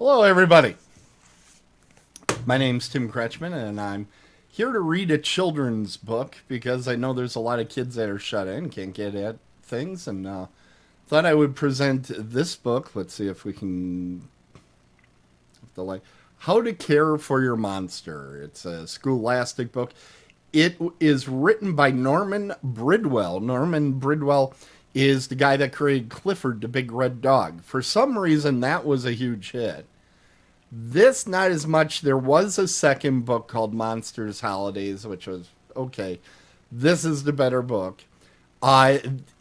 Hello, everybody. My name's Tim Kretschmann, and I'm here to read a children's book because I know there's a lot of kids that are shut in, can't get at things, and thought I would present this book. Let's see if we can. The like, How to Care for Your Monster. It's a scholastic book. It is written by Norman Bridwell. Norman Bridwell is the guy that created Clifford the Big Red Dog. For some reason, that was a huge hit. This, not as much. There was a second book called Monsters Holidays, which was okay. This is the better book. Uh,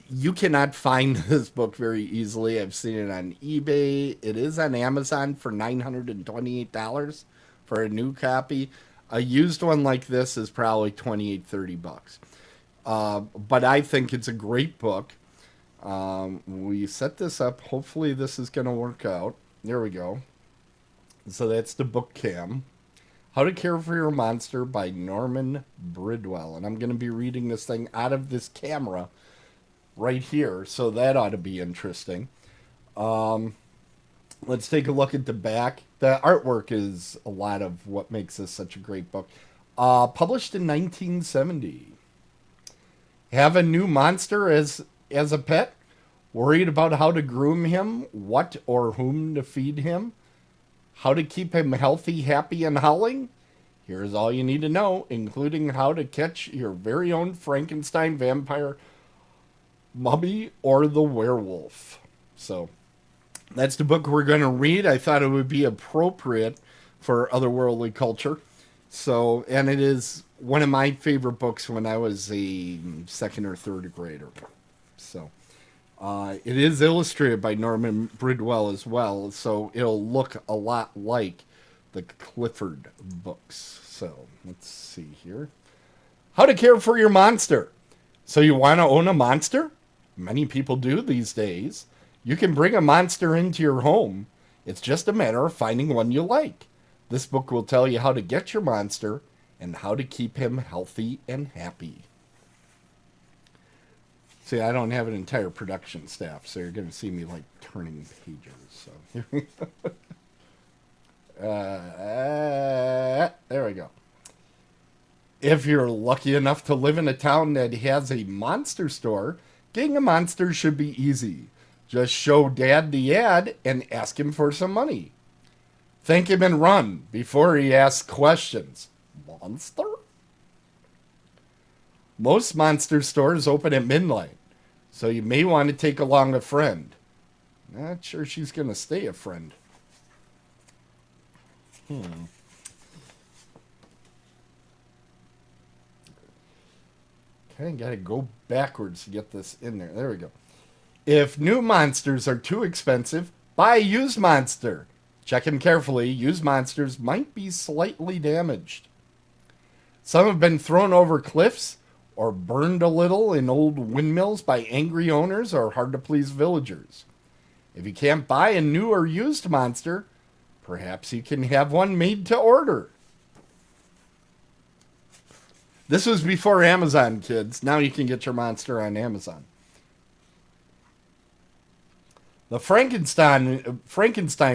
you cannot find this book very easily. I've seen it on eBay. It is on Amazon for $928 for a new copy. A used one like this is probably 28, 30 bucks. But I think it's a great book. We set this up. Hopefully this is going to work out. There we go. So that's the book cam. How to Care for Your Monster by Norman Bridwell. And I'm going to be reading this thing out of this camera right here. So that ought to be interesting. Let's take a look at the back. The artwork is a lot of what makes this such a great book. Published in 1970. Have a new monster as a pet? Worried about how to groom him? What or whom to feed him? How to keep him healthy, happy, and howling? Here's all you need to know, including how to catch your very own Frankenstein vampire, mummy, or the werewolf. So, that's the book we're going to read. I thought it would be appropriate for otherworldly culture. So, and it is one of my favorite books when I was a second or third grader. So, it is illustrated by Norman Bridwell as well, so it'll look a lot like the Clifford books. So, let's see here. How to Care for Your Monster. So you want to own a monster? Many people do these days. You can bring a monster into your home. It's just a matter of finding one you like. This book will tell you how to get your monster and how to keep him healthy and happy. See, I don't have an entire production staff, so you're going to see me, like, turning pages. So, there we go. If you're lucky enough to live in a town that has a monster store, getting a monster should be easy. Just show Dad the ad and ask him for some money. Thank him and run before he asks questions. Monster? Most monster stores open at midnight, so you may want to take along a friend. Not sure she's going to stay a friend. Okay, got to go backwards to get this in there. There we go. If new monsters are too expensive, buy a used monster. Check them carefully. Used monsters might be slightly damaged. Some have been thrown over cliffs or burned a little in old windmills by angry owners or hard-to-please villagers. If you can't buy a new or used monster, perhaps you can have one made to order. This was before Amazon, kids. Now you can get your monster on Amazon. The Frankenstein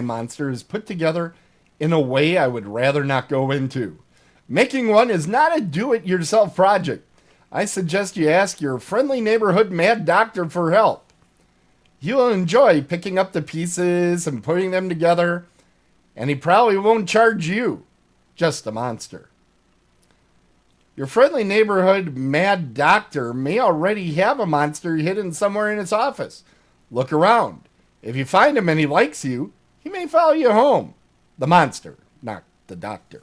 monster is put together in a way I would rather not go into. Making one is not a do-it-yourself project. I suggest you ask your friendly neighborhood mad doctor for help. He'll enjoy picking up the pieces and putting them together, and he probably won't charge you, just the monster. Your friendly neighborhood mad doctor may already have a monster hidden somewhere in his office. Look around. If you find him and he likes you, he may follow you home. The monster, not the doctor.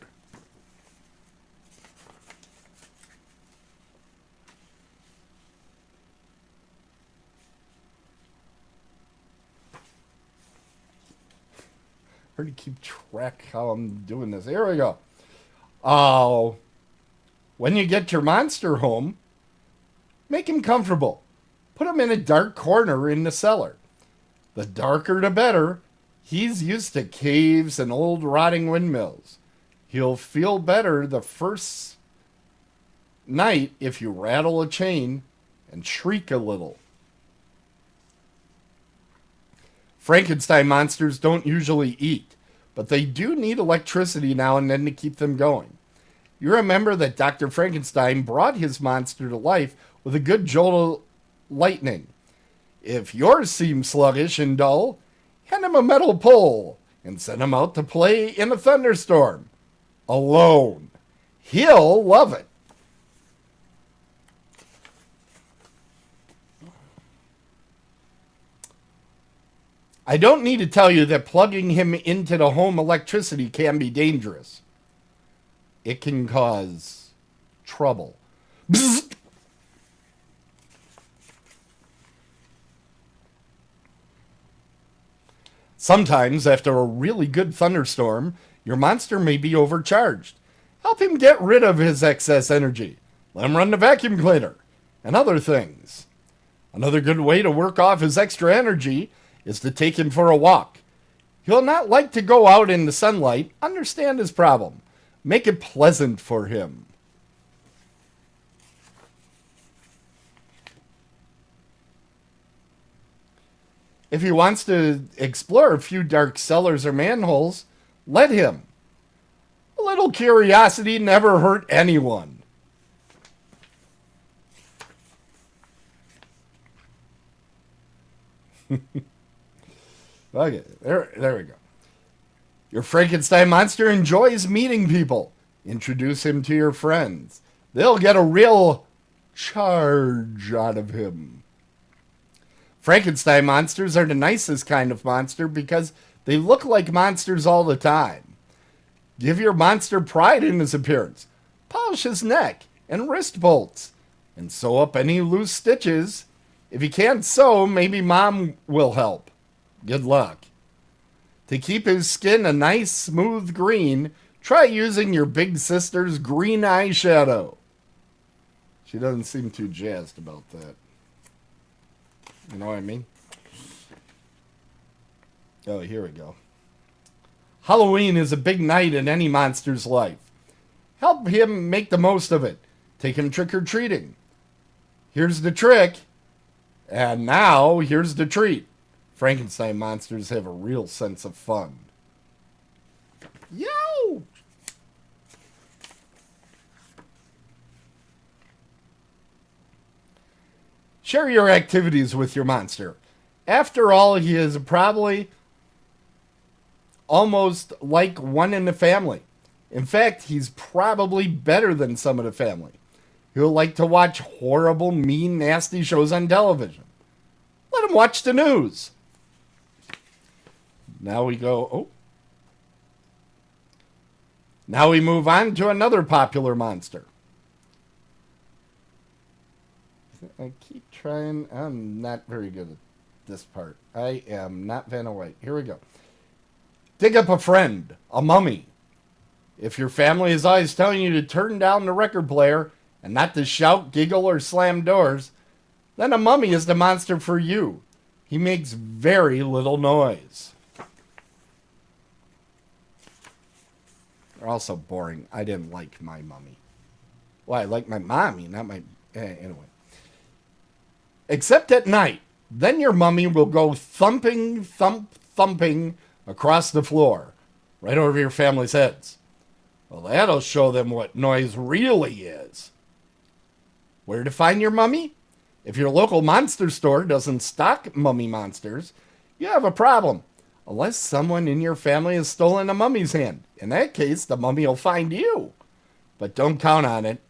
Hard to keep track how I'm doing this. Here we go. When you get your monster home, make him comfortable. Put him in a dark corner in the cellar. The darker the better. He's used to caves and old rotting windmills. He'll feel better the first night if you rattle a chain and shriek a little. Frankenstein monsters don't usually eat, but they do need electricity now and then to keep them going. You remember that Dr. Frankenstein brought his monster to life with a good jolt of lightning. If yours seems sluggish and dull, hand him a metal pole and send him out to play in a thunderstorm. Alone. He'll love it. I don't need to tell you that plugging him into the home electricity can be dangerous. It can cause trouble. Bzzzt. Sometimes, after a really good thunderstorm, your monster may be overcharged. Help him get rid of his excess energy. Let him run the vacuum cleaner and other things. Another good way to work off his extra energy is to take him for a walk. He'll not like to go out in the sunlight. Understand his problem. Make it pleasant for him. If he wants to explore a few dark cellars or manholes, let him. A little curiosity never hurt anyone. Okay, there we go. Your Frankenstein monster enjoys meeting people. Introduce him to your friends. They'll get a real charge out of him. Frankenstein monsters are the nicest kind of monster because they look like monsters all the time. Give your monster pride in his appearance. Polish his neck and wrist bolts. And sew up any loose stitches. If you can't sew, maybe Mom will help. Good luck. To keep his skin a nice smooth green, try using your big sister's green eyeshadow. She doesn't seem too jazzed about that. You know what I mean? Oh, here we go. Halloween is a big night in any monster's life. Help him make the most of it. Take him trick-or-treating. Here's the trick. And now, here's the treat. Frankenstein monsters have a real sense of fun. Yo! Share your activities with your monster. After all, he is probably almost like one in the family. In fact, he's probably better than some of the family. He'll like to watch horrible, mean, nasty shows on television. Let him watch the news. Now we go, oh. Now we move on to another popular monster. I keep trying. I'm not very good at this part. I am not Vanna White. Here we go. Dig up a friend, a mummy. If your family is always telling you to turn down the record player and not to shout, giggle, or slam doors, then a mummy is the monster for you. He makes very little noise. They're also boring. I didn't like my mummy. Well, I like my mommy, not my... Anyway. Except at night. Then your mummy will go thumping, thumping across the floor, right over your family's heads. Well, that'll show them what noise really is. Where to find your mummy? If your local monster store doesn't stock mummy monsters, you have a problem. Unless someone in your family has stolen a mummy's hand. In that case, the mummy will find you. But don't count on it.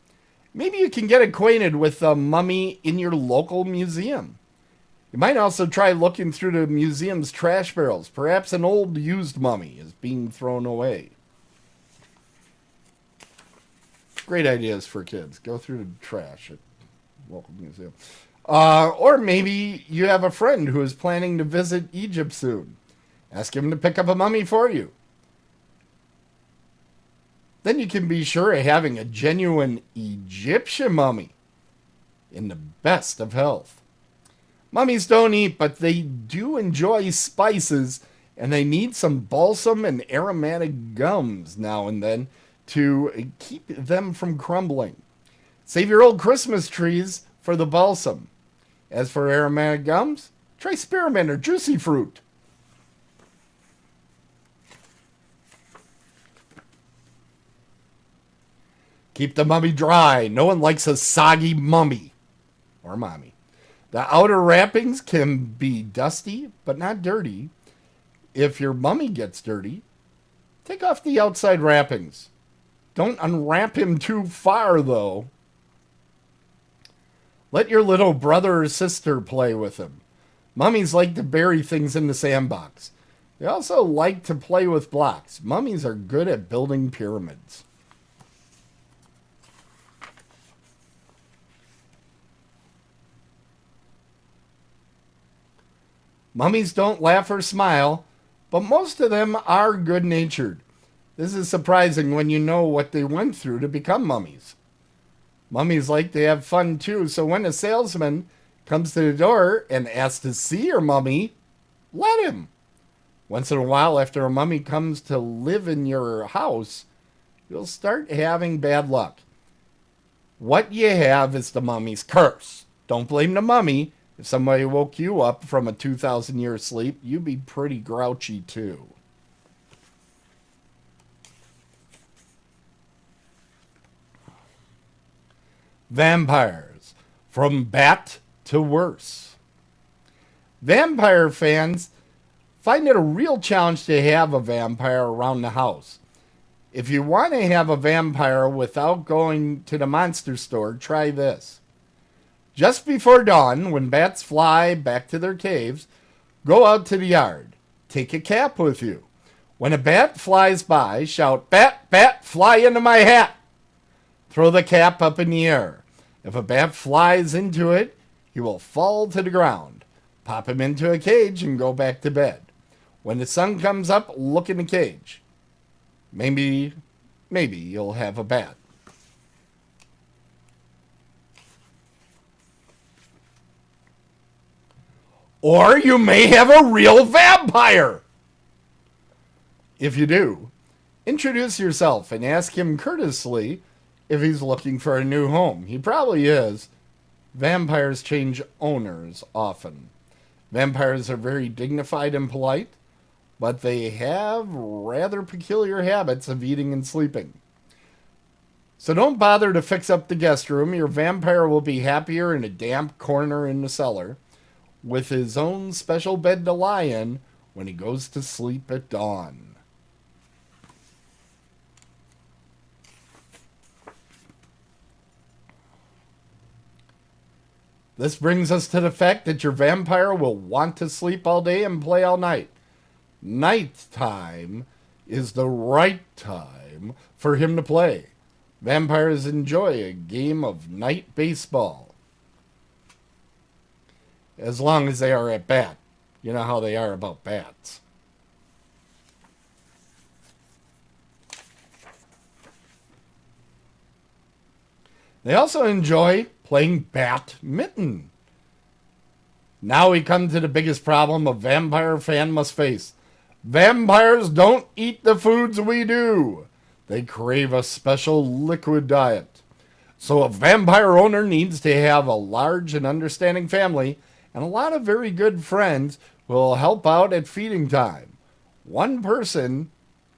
Maybe you can get acquainted with a mummy in your local museum. You might also try looking through the museum's trash barrels. Perhaps an old used mummy is being thrown away. Great ideas for kids. Go through the trash at local museum. Or maybe you have a friend who is planning to visit Egypt soon. Ask him to pick up a mummy for you. Then you can be sure of having a genuine Egyptian mummy in the best of health. Mummies don't eat, but they do enjoy spices, and they need some balsam and aromatic gums now and then to keep them from crumbling. Save your old Christmas trees for the balsam. As for aromatic gums, try spearmint or juicy fruit. Keep the mummy dry. No one likes a soggy mummy or mommy. The outer wrappings can be dusty, but not dirty. If your mummy gets dirty, take off the outside wrappings. Don't unwrap him too far, though. Let your little brother or sister play with him. Mummies like to bury things in the sandbox. They also like to play with blocks. Mummies are good at building pyramids. Mummies don't laugh or smile, but most of them are good-natured. This is surprising when you know what they went through to become mummies. Mummies like to have fun too, so when a salesman comes to the door and asks to see your mummy, let him. Once in a while, after a mummy comes to live in your house, you'll start having bad luck. What you have is the mummy's curse. Don't blame the mummy. If somebody woke you up from a 2,000-year sleep, you'd be pretty grouchy too. Vampires, from bad to worse. Vampire fans find it a real challenge to have a vampire around the house. If you want to have a vampire without going to the monster store, try this. Just before dawn, when bats fly back to their caves, go out to the yard. Take a cap with you. When a bat flies by, shout, "Bat, bat, fly into my hat!" Throw the cap up in the air. If a bat flies into it, he will fall to the ground. Pop him into a cage and go back to bed. When the sun comes up, look in the cage. Maybe you'll have a bat. Or you may have a real vampire. If you do, introduce yourself and ask him courteously if he's looking for a new home. He probably is. Vampires change owners often. Vampires are very dignified and polite, but they have rather peculiar habits of eating and sleeping. So don't bother to fix up the guest room. Your vampire will be happier in a damp corner in the cellar, with his own special bed to lie in when he goes to sleep at dawn. This brings us to the fact that your vampire will want to sleep all day and play all night. Nighttime is the right time for him to play. Vampires enjoy a game of night baseball. As long as they are at bat. You know how they are about bats. They also enjoy playing badminton. Now we come to the biggest problem a vampire fan must face. Vampires don't eat the foods we do. They crave a special liquid diet. So a vampire owner needs to have a large and understanding family and a lot of very good friends who will help out at feeding time. One person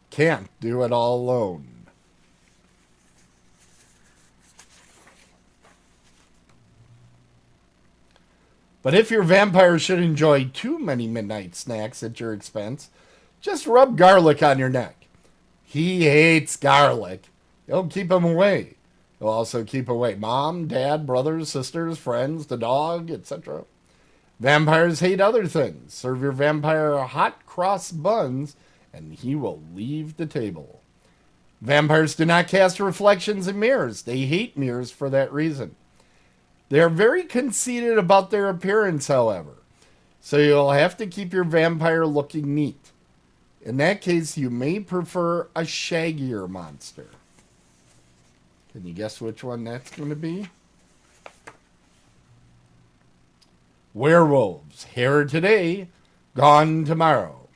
can't do it all alone. But if your vampire should enjoy too many midnight snacks at your expense, just rub garlic on your neck. He hates garlic. It'll keep him away. It'll also keep away mom, dad, brothers, sisters, friends, the dog, etc. Vampires hate other things. Serve your vampire hot cross buns, and he will leave the table. Vampires do not cast reflections in mirrors. They hate mirrors for that reason. They are very conceited about their appearance, however. So you'll have to keep your vampire looking neat. In that case, you may prefer a shaggier monster. Can you guess which one that's going to be? Werewolves. Here today, gone tomorrow.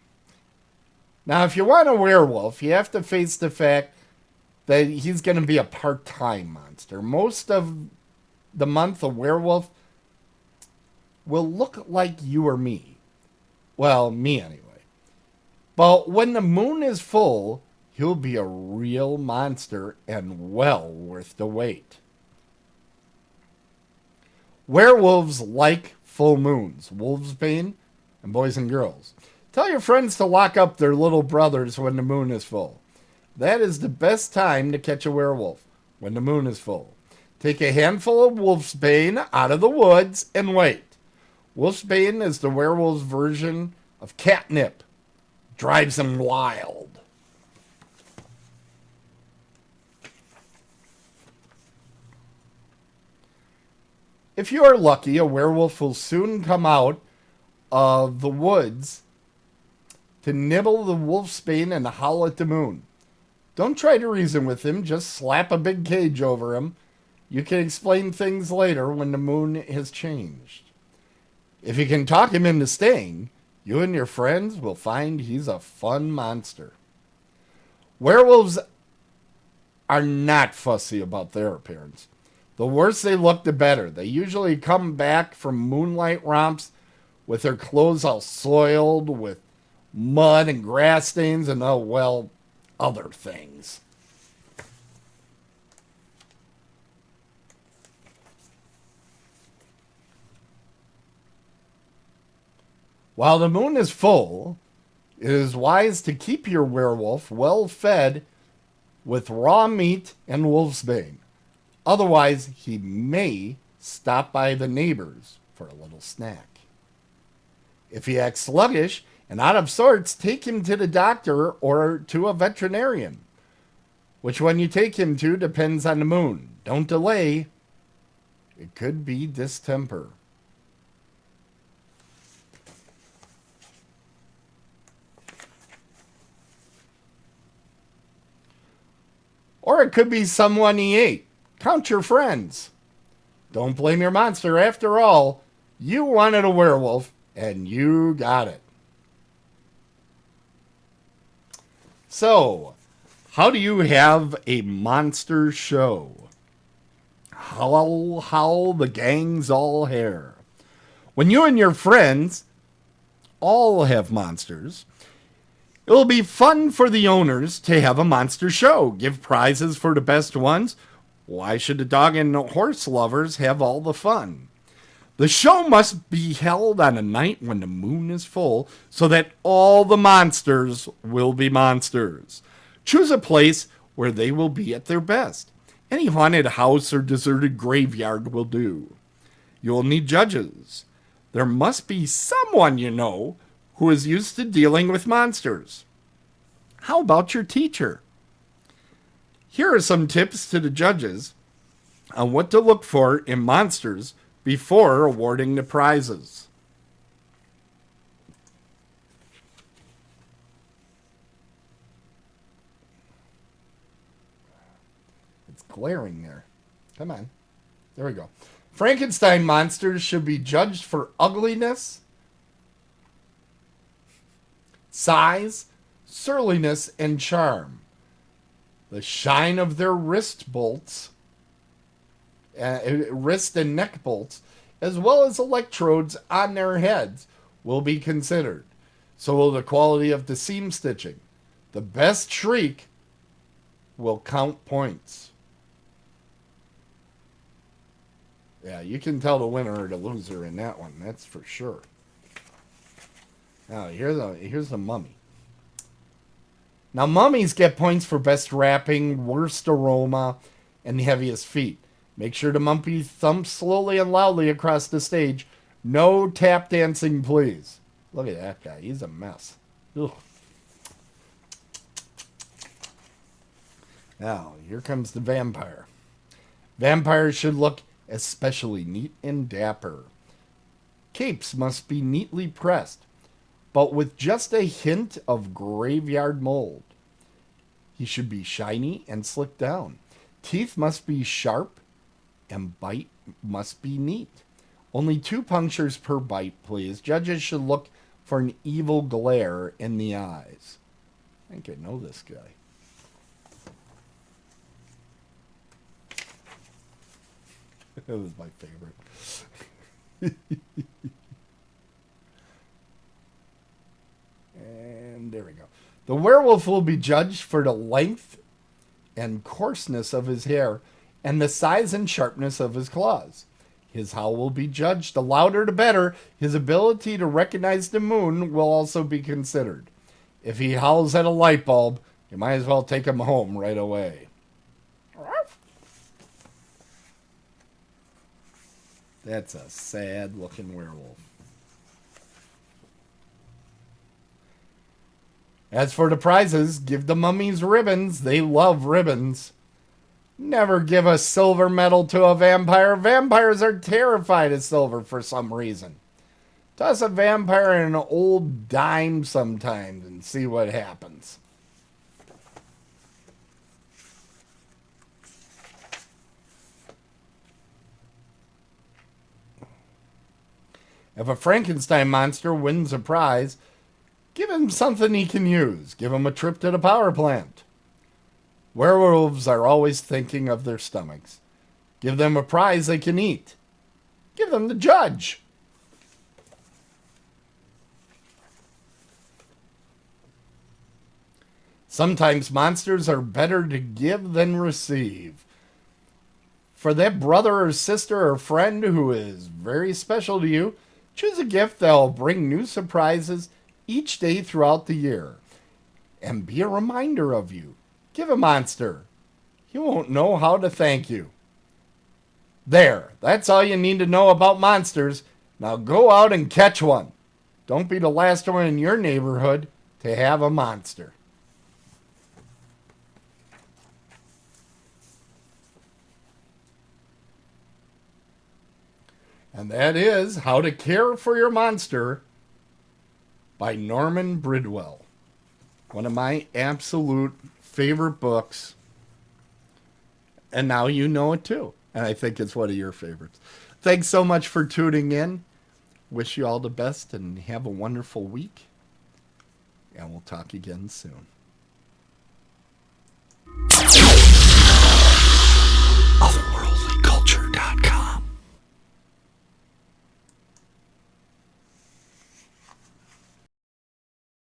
Now, if you want a werewolf, you have to face the fact that he's going to be a part-time monster. Most of the month, a werewolf will look like you or me. Well, me anyway. But when the moon is full, He'll be a real monster and well worth the wait. Werewolves like full moons, wolvesbane, and boys and girls. Tell your friends to lock up their little brothers when the moon is full. That is the best time to catch a werewolf, when the moon is full. Take a handful of wolfsbane out of the woods and wait. Wolfsbane is the werewolf's version of catnip. Drives them wild. If you are lucky, a werewolf will soon come out of the woods to nibble the wolfsbane and howl at the moon. Don't try to reason with him, just slap a big cage over him. You can explain things later when the moon has changed. If you can talk him into staying, you and your friends will find he's a fun monster. Werewolves are not fussy about their appearance. The worse they look, the better. They usually come back from moonlight romps with their clothes all soiled with mud and grass stains and, oh, well, other things. While the moon is full, it is wise to keep your werewolf well fed with raw meat and wolfsbane. Otherwise, he may stop by the neighbors for a little snack. If he acts sluggish and out of sorts, take him to the doctor or to a veterinarian. Which one you take him to depends on the moon. Don't delay. It could be distemper. Or it could be someone he ate. Count your friends. Don't blame your monster. After all, you wanted a werewolf, and you got it. So, how do you have a monster show? How the gang's all hair. When you and your friends all have monsters, it will be fun for the owners to have a monster show. Give prizes for the best ones. Why should the dog and horse lovers have all the fun? The show must be held on a night when the moon is full so that all the monsters will be monsters. Choose a place where they will be at their best. Any haunted house or deserted graveyard will do. You will need judges. There must be someone you know who is used to dealing with monsters. How about your teacher? Here are some tips to the judges on what to look for in monsters before awarding the prizes. It's glaring there. Come on. There we go. Frankenstein monsters should be judged for ugliness, size, surliness, and charm. The shine of their wrist and neck bolts, as well as electrodes on their heads, will be considered. So will the quality of the seam stitching. The best shriek will count points. Yeah, you can tell the winner or the loser in that one, that's for sure. Now, here's the mummy. Now, mummies get points for best wrapping, worst aroma, and the heaviest feet. Make sure the mummy thumps slowly and loudly across the stage. No tap dancing, please. Look at that guy. He's a mess. Ugh. Now, here comes the vampire. Vampires should look especially neat and dapper. Capes must be neatly pressed, but with just a hint of graveyard mold. He should be shiny and slicked down. Teeth must be sharp, and bite must be neat. Only 2 punctures per bite, please. Judges should look for an evil glare in the eyes. I think I know this guy. That was my favorite. And there we go. The werewolf will be judged for the length and coarseness of his hair and the size and sharpness of his claws. His howl will be judged. The louder the better. His ability to recognize the moon will also be considered. If he howls at a light bulb, you might as well take him home right away. That's a sad-looking werewolf. As for the prizes, give the mummies ribbons. They love ribbons. Never give a silver medal to a vampire. Vampires are terrified of silver for some reason. Toss a vampire in an old dime sometimes and see what happens. If a Frankenstein monster wins a prize, give him something he can use. Give him a trip to the power plant. Werewolves are always thinking of their stomachs. Give them a prize they can eat. Give them the judge. Sometimes monsters are better to give than receive. For that brother or sister or friend who is very special to you, choose a gift that will bring new surprises each day throughout the year and be a reminder of you. Give a monster. He won't know how to thank you. There, that's all you need to know about monsters. Now go out and catch one. Don't be the last one in your neighborhood to have a monster. And that is How to Care for Your Monster by Norman Bridwell. One of my absolute favorite books. And now you know it too. And I think it's one of your favorites. Thanks so much for tuning in. Wish you all the best and have a wonderful week. And we'll talk again soon.